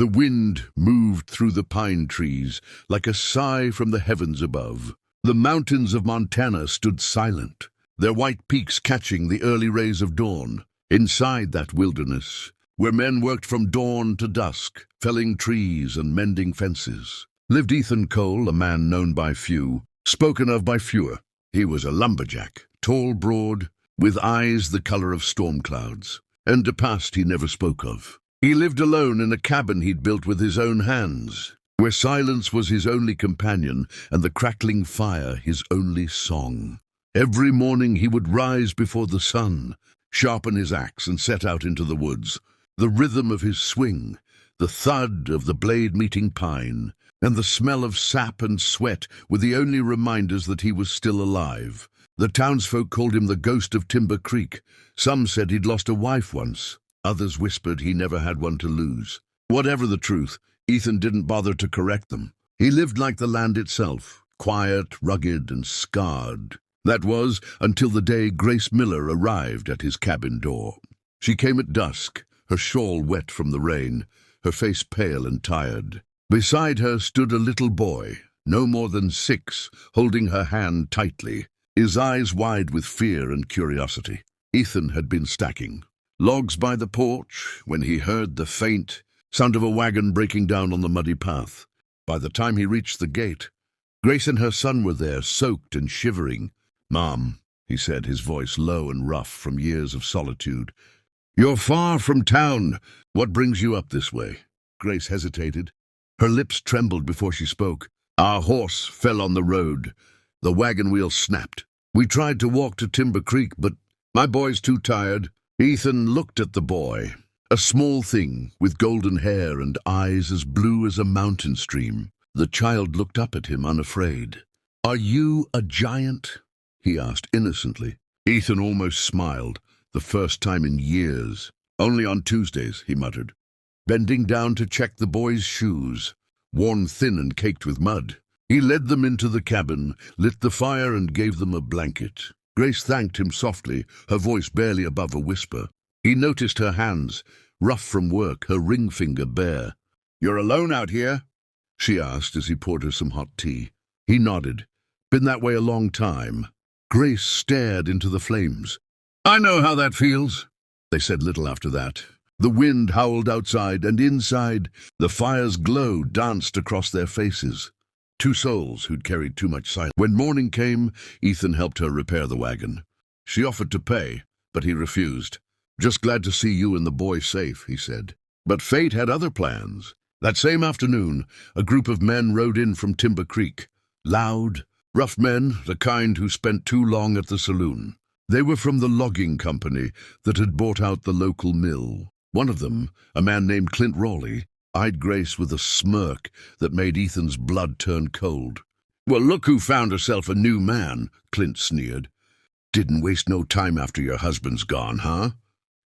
The wind moved through the pine trees like a sigh from the heavens above. The mountains of Montana stood silent, their white peaks catching the early rays of dawn. Inside that wilderness, where men worked from dawn to dusk, felling trees and mending fences, lived Ethan Cole, a man known by few, spoken of by fewer. He was a lumberjack, tall, broad, with eyes the color of storm clouds, and a past he never spoke of. He lived alone in a cabin he'd built with his own hands, where silence was his only companion and the crackling fire his only song. Every morning he would rise before the sun, sharpen his axe and set out into the woods. The rhythm of his swing, the thud of the blade meeting pine, and the smell of sap and sweat were the only reminders that he was still alive. The townsfolk called him the ghost of Timber Creek. Some said he'd lost a wife once. Others whispered he never had one to lose. Whatever the truth, Ethan didn't bother to correct them. He lived like the land itself, quiet, rugged, and scarred. That was until the day Grace Miller arrived at his cabin door. She came at dusk, her shawl wet from the rain, her face pale and tired. Beside her stood a little boy, no more than 6, holding her hand tightly, his eyes wide with fear and curiosity. Ethan had been stacking logs by the porch when he heard the faint sound of a wagon breaking down on the muddy path. By the time he reached the gate, Grace and her son were there, soaked and shivering. "Mom," he said, his voice low and rough from years of solitude, "you're far from town. What brings you up this way?" Grace hesitated. Her lips trembled before she spoke. "Our horse fell on the road. The wagon wheel snapped. We tried to walk to Timber Creek, but my boy's too tired." Ethan looked at the boy, a small thing with golden hair and eyes as blue as a mountain stream. The child looked up at him unafraid. "Are you a giant?" he asked innocently. Ethan almost smiled, the first time in years. "Only on Tuesdays," he muttered, bending down to check the boy's shoes, worn thin and caked with mud. He led them into the cabin, lit the fire, and gave them a blanket. Grace thanked him softly, her voice barely above a whisper. He noticed her hands, rough from work, her ring finger bare. "You're alone out here?" she asked as he poured her some hot tea. He nodded. "Been that way a long time." Grace stared into the flames. "I know how that feels." They said little after that. The wind howled outside, and inside, the fire's glow danced across their faces. Two souls who'd carried too much silence. When morning came, Ethan helped her repair the wagon. She offered to pay, but he refused. "Just glad to see you and the boy safe," he said. But fate had other plans. That same afternoon, a group of men rode in from Timber Creek. Loud, rough men, the kind who spent too long at the saloon. They were from the logging company that had bought out the local mill. One of them, a man named Clint Raleigh, eyed Grace with a smirk that made Ethan's blood turn cold. "Well, look who found herself a new man," Clint sneered. "Didn't waste no time after your husband's gone, huh?"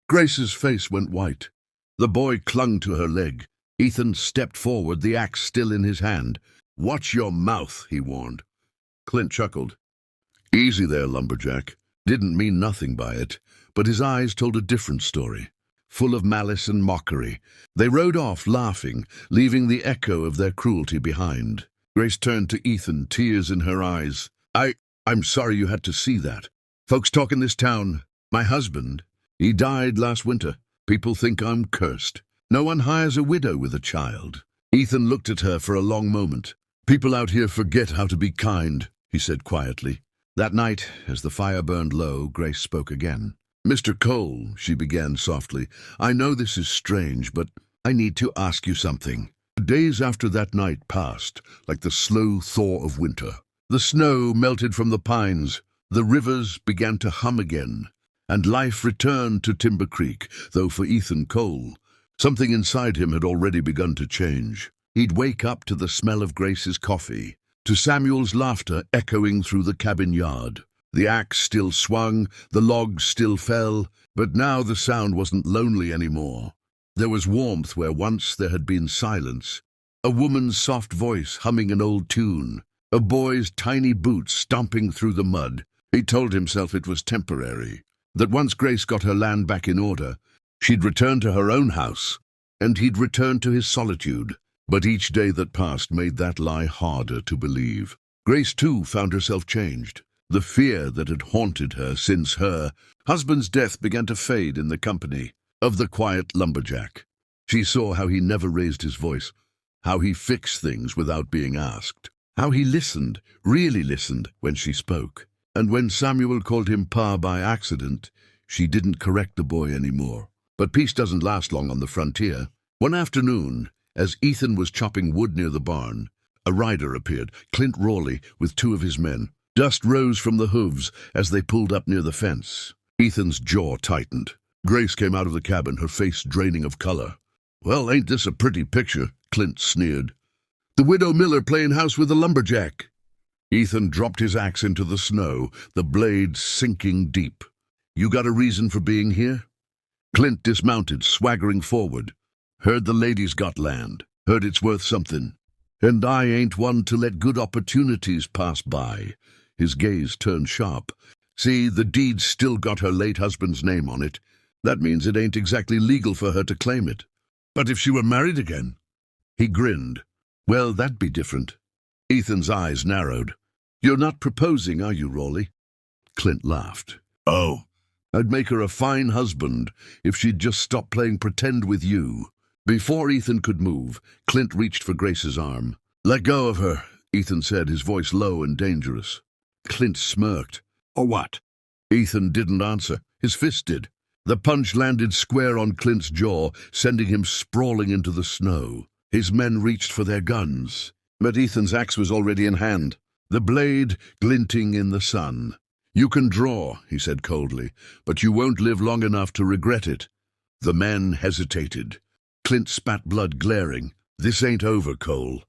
Grace's face went white. The boy clung to her leg. Ethan stepped forward, the axe still in his hand. "Watch your mouth," he warned. Clint chuckled. "Easy there, lumberjack." Didn't mean nothing by it, but his eyes told a different story, full of malice and mockery. They rode off, laughing, leaving the echo of their cruelty behind. Grace turned to Ethan, tears in her eyes. I'm sorry you had to see that. Folks talk in this town. My husband, he died last winter. People think I'm cursed. No one hires a widow with a child." Ethan looked at her for a long moment. "People out here forget how to be kind," he said quietly. That night, as the fire burned low, Grace spoke again. "Mr. Cole," she began softly, "I know this is strange, but I need to ask you something." Days after that night passed, like the slow thaw of winter. The snow melted from the pines, the rivers began to hum again, and life returned to Timber Creek, though for Ethan Cole, something inside him had already begun to change. He'd wake up to the smell of Grace's coffee, to Samuel's laughter echoing through the cabin yard. The axe still swung, the logs still fell, but now the sound wasn't lonely anymore. There was warmth where once there had been silence, a woman's soft voice humming an old tune, a boy's tiny boots stomping through the mud. He told himself it was temporary, that once Grace got her land back in order, she'd return to her own house, and he'd return to his solitude. But each day that passed made that lie harder to believe. Grace, too, found herself changed. The fear that had haunted her since her husband's death began to fade in the company of the quiet lumberjack. She saw how he never raised his voice, how he fixed things without being asked, how he listened, really listened, when she spoke. And when Samuel called him Pa by accident, she didn't correct the boy anymore. But peace doesn't last long on the frontier. One afternoon, as Ethan was chopping wood near the barn, a rider appeared, Clint Rawley, with two of his men. Dust rose from the hooves as they pulled up near the fence. Ethan's jaw tightened. Grace came out of the cabin, her face draining of color. "Well, ain't this a pretty picture?" Clint sneered. "The widow Miller playing house with a lumberjack." Ethan dropped his axe into the snow, the blade sinking deep. "You got a reason for being here?" Clint dismounted, swaggering forward. "Heard the lady's got land. Heard it's worth something. And I ain't one to let good opportunities pass by." His gaze turned sharp. "See, the deed's still got her late husband's name on it. That means it ain't exactly legal for her to claim it. But if she were married again?" He grinned. "Well, that'd be different." Ethan's eyes narrowed. "You're not proposing, are you, Rawley?" Clint laughed. "Oh, I'd make her a fine husband if she'd just stop playing pretend with you." Before Ethan could move, Clint reached for Grace's arm. "Let go of her," Ethan said, his voice low and dangerous. Clint smirked. "Or what?" Ethan didn't answer. His fist did. The punch landed square on Clint's jaw, sending him sprawling into the snow. His men reached for their guns, but Ethan's axe was already in hand, the blade glinting in the sun. "You can draw," he said coldly, "but you won't live long enough to regret it." The men hesitated. Clint spat blood, glaring. "This ain't over, Cole.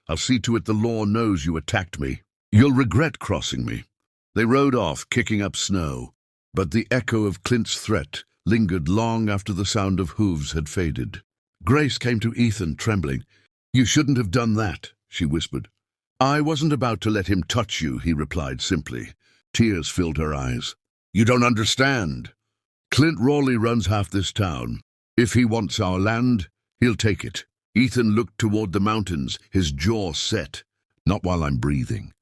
I'll see to it the law knows you attacked me. You'll regret crossing me." They rode off, kicking up snow, but the echo of Clint's threat lingered long after the sound of hooves had faded. Grace came to Ethan, trembling. "You shouldn't have done that," she whispered. "I wasn't about to let him touch you," he replied simply. Tears filled her eyes. "You don't understand. Clint Rawley runs half this town. If he wants our land, he'll take it." Ethan looked toward the mountains, his jaw set. "Not while I'm breathing."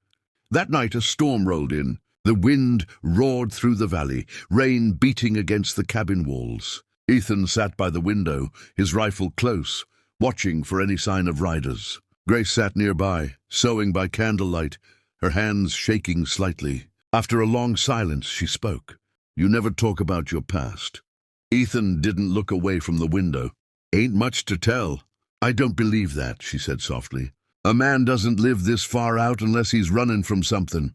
That night a storm rolled in. The wind roared through the valley, rain beating against the cabin walls. Ethan sat by the window, his rifle close, watching for any sign of riders. Grace sat nearby, sewing by candlelight, her hands shaking slightly. After a long silence, she spoke. "You never talk about your past." Ethan didn't look away from the window. "Ain't much to tell." "I don't believe that," she said softly. "A man doesn't live this far out unless he's running from something."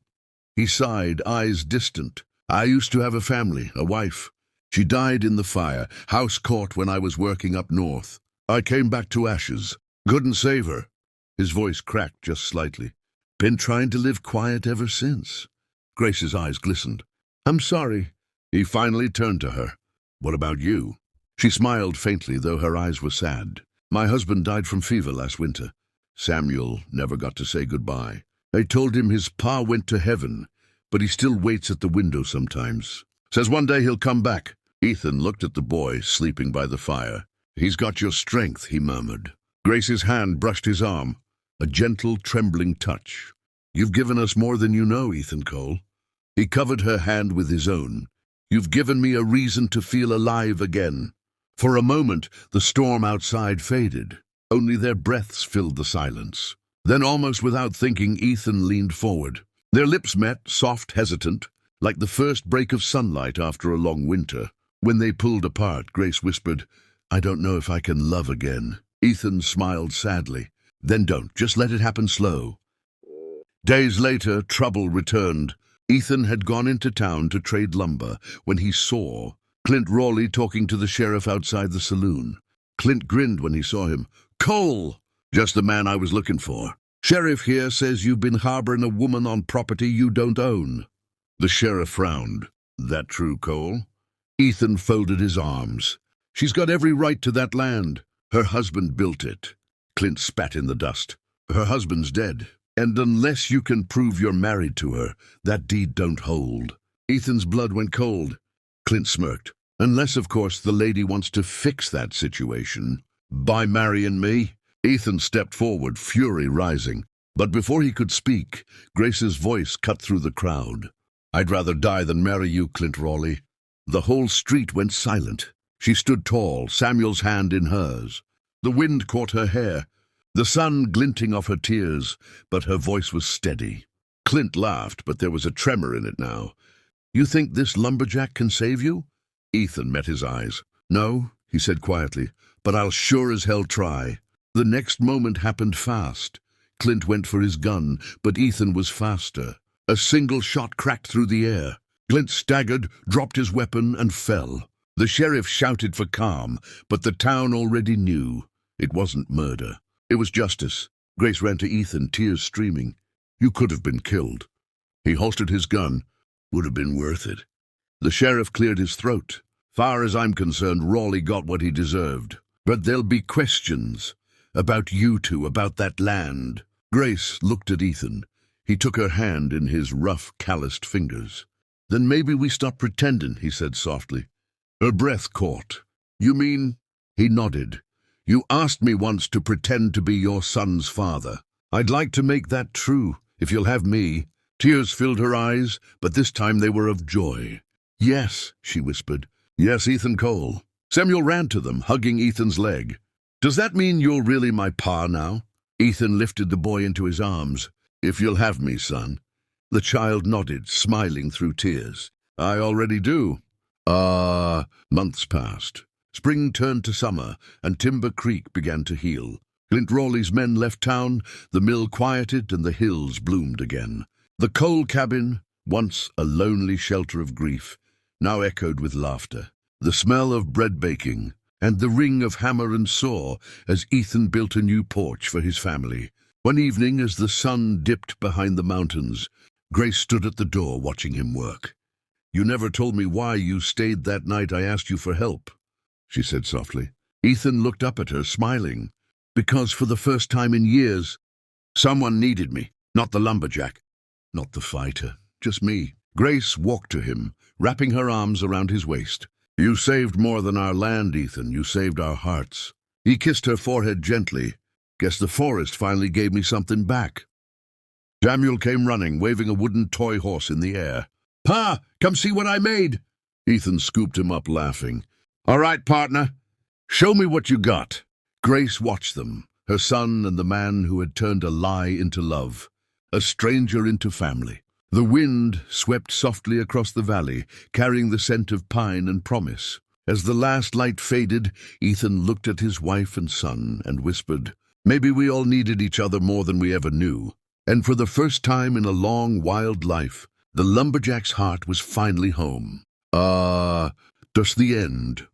He sighed, eyes distant. "I used to have a family, a wife. She died in the fire, house caught when I was working up north. I came back to ashes. Couldn't save her." His voice cracked just slightly. "Been trying to live quiet ever since." Grace's eyes glistened. "I'm sorry." He finally turned to her. "What about you?" She smiled faintly, though her eyes were sad. "My husband died from fever last winter. Samuel never got to say goodbye. I told him his pa went to heaven, but he still waits at the window sometimes. Says one day he'll come back." Ethan looked at the boy sleeping by the fire. "He's got your strength," he murmured. Grace's hand brushed his arm, a gentle, trembling touch. "You've given us more than you know, Ethan Cole." He covered her hand with his own. "You've given me a reason to feel alive again." For a moment, the storm outside faded. Only their breaths filled the silence. Then, almost without thinking, Ethan leaned forward. Their lips met, soft, hesitant, like the first break of sunlight after a long winter. When they pulled apart, Grace whispered, "I don't know if I can love again." Ethan smiled sadly. "Then don't. Just let it happen slow." Days later, trouble returned. Ethan had gone into town to trade lumber when he saw Clint Rawley talking to the sheriff outside the saloon. Clint grinned when he saw him. "Cole! Just the man I was looking for. Sheriff here says you've been harboring a woman on property you don't own." The sheriff frowned. "That true, Cole?" Ethan folded his arms. "She's got every right to that land. Her husband built it." Clint spat in the dust. "Her husband's dead. And unless you can prove you're married to her, that deed don't hold." Ethan's blood went cold. Clint smirked. "Unless, of course, the lady wants to fix that situation." By marrying me? Ethan stepped forward, fury rising. But before he could speak, Grace's voice cut through the crowd. I'd rather die than marry you, Clint Raleigh. The whole street went silent. She stood tall, Samuel's hand in hers. The wind caught her hair, the sun glinting off her tears, but her voice was steady. Clint laughed, but there was a tremor in it now. You think this lumberjack can save you? Ethan met his eyes. No, he said quietly, but I'll sure as hell try. The next moment happened fast. Clint went for his gun, but Ethan was faster. A single shot cracked through the air. Clint staggered, dropped his weapon, and fell. The sheriff shouted for calm, but the town already knew. It wasn't murder. It was justice. Grace ran to Ethan, tears streaming. You could have been killed. He holstered his gun. Would have been worth it. The sheriff cleared his throat. Far as I'm concerned, Raleigh got what he deserved. But there'll be questions. About you two, about that land. Grace looked at Ethan. He took her hand in his rough, calloused fingers. Then maybe we stop pretending, he said softly. Her breath caught. You mean? He nodded. You asked me once to pretend to be your son's father. I'd like to make that true, if you'll have me. Tears filled her eyes, but this time they were of joy. Yes, she whispered. Yes, Ethan Cole. Samuel ran to them, hugging Ethan's leg. Does that mean you're really my pa now? Ethan lifted the boy into his arms. If you'll have me, son. The child nodded, smiling through tears. I already do. Months passed. Spring turned to summer, and Timber Creek began to heal. Clint Raleigh's men left town, the mill quieted, and the hills bloomed again. The coal cabin, once a lonely shelter of grief, now echoed with laughter. The smell of bread baking, and the ring of hammer and saw as Ethan built a new porch for his family. One evening, as the sun dipped behind the mountains, Grace stood at the door watching him work. You never told me why you stayed that night I asked you for help, she said softly. Ethan looked up at her, smiling. Because for the first time in years, someone needed me. Not the lumberjack, not the fighter, just me. Grace walked to him, wrapping her arms around his waist. You saved more than our land, Ethan. You saved our hearts. He kissed her forehead gently. Guess the forest finally gave me something back. Samuel came running, waving a wooden toy horse in the air. Pa, come see what I made. Ethan scooped him up, laughing. All right, partner. Show me what you got. Grace watched them, her son and the man who had turned a lie into love, a stranger into family. The wind swept softly across the valley, carrying the scent of pine and promise. As the last light faded, Ethan looked at his wife and son and whispered, maybe we all needed each other more than we ever knew. And for the first time in a long, wild life, the lumberjack's heart was finally home. Thus the end.